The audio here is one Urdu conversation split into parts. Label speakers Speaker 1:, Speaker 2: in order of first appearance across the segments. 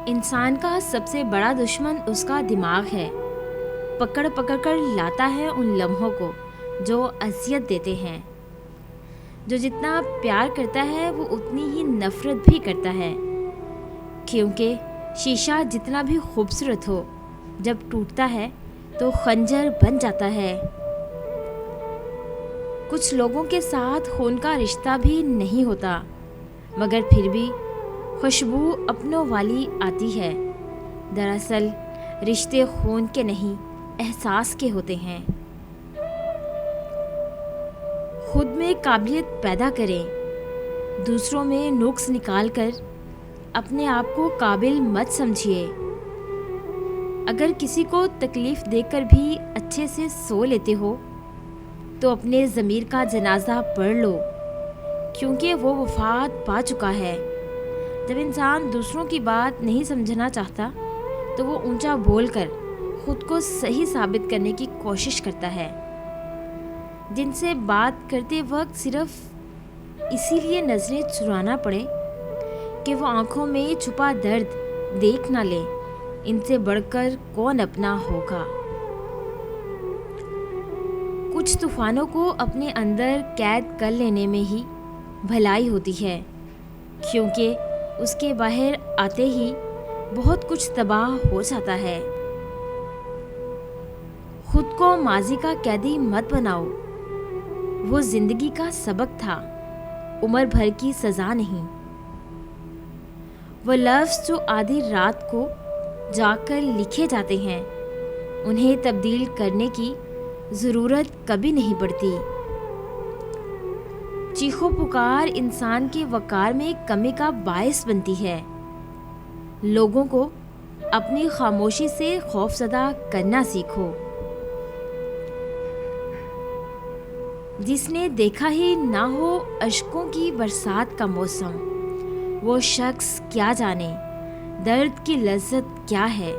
Speaker 1: انسان کا سب سے بڑا دشمن اس کا دماغ ہے۔ پکڑ پکڑ کر لاتا ہے ان لمحوں کو جو اذیت دیتے ہیں۔ جو جتنا پیار کرتا ہے وہ اتنی ہی نفرت بھی کرتا ہے، کیونکہ شیشہ جتنا بھی خوبصورت ہو، جب ٹوٹتا ہے تو خنجر بن جاتا ہے۔ کچھ لوگوں کے ساتھ خون کا رشتہ بھی نہیں ہوتا، مگر پھر بھی خوشبو اپنوں والی آتی ہے۔ دراصل رشتے خون کے نہیں، احساس کے ہوتے ہیں۔ خود میں قابلیت پیدا کریں، دوسروں میں نقص نکال کر اپنے آپ کو قابل مت سمجھیے۔ اگر کسی کو تکلیف دے کر بھی اچھے سے سو لیتے ہو تو اپنے ضمیر کا جنازہ پڑھ لو، کیونکہ وہ وفات پا چکا ہے۔ جب انسان دوسروں کی بات نہیں سمجھنا چاہتا تو وہ اونچا بول کر خود کو صحیح ثابت کرنے کی کوشش کرتا ہے۔ جن سے بات کرتے وقت صرف اسی لیے نظریں چرانا پڑے کہ وہ آنکھوں میں چھپا درد دیکھ نہ لے، ان سے بڑھ کر کون اپنا ہوگا۔ کچھ طوفانوں کو اپنے اندر قید کر لینے میں ہی بھلائی ہوتی ہے، کیونکہ اس کے باہر آتے ہی بہت کچھ تباہ ہو جاتا ہے۔ خود کو ماضی کا قیدی مت بناؤ، وہ زندگی کا سبق تھا، عمر بھر کی سزا نہیں۔ وہ لفظ جو آدھی رات کو جا کر لکھے جاتے ہیں، انہیں تبدیل کرنے کی ضرورت کبھی نہیں پڑتی۔ چیخو پکار انسان کے وقار میں کمی کا باعث بنتی ہے۔ لوگوں کو اپنی خاموشی سے خوفزدہ کرنا سیکھو۔ جس نے دیکھا ہی نہ ہو اشکوں کی برسات کا موسم، وہ شخص کیا جانے درد کی لذت کیا ہے۔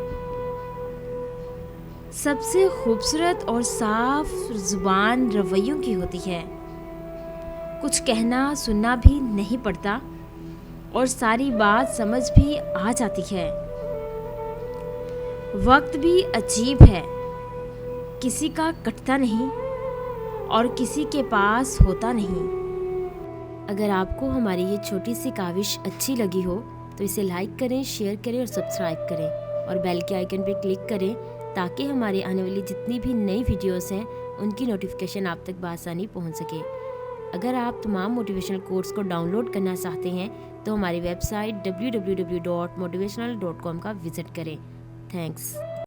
Speaker 1: سب سے خوبصورت اور صاف زبان رویوں کی ہوتی ہے۔ کچھ کہنا سننا بھی نہیں پڑتا اور ساری بات سمجھ بھی آ جاتی ہے۔ وقت بھی عجیب ہے، کسی کا کٹتا نہیں اور کسی کے پاس ہوتا نہیں۔ اگر آپ کو ہماری یہ چھوٹی سی کاوش اچھی لگی ہو تو اسے لائک کریں، شیئر کریں اور سبسکرائب کریں، اور بیل کے آئیکن پہ کلک کریں تاکہ ہمارے آنے والی جتنی بھی نئی ویڈیوز ہیں ان کی نوٹیفیکیشن آپ تک بآسانی پہنچ سکے۔ اگر آپ تمام موٹیویشنل کورس کو ڈاؤن لوڈ کرنا چاہتے ہیں تو ہماری ویب سائٹ www.motivational.com کا وزٹ کریں۔ تھینکس۔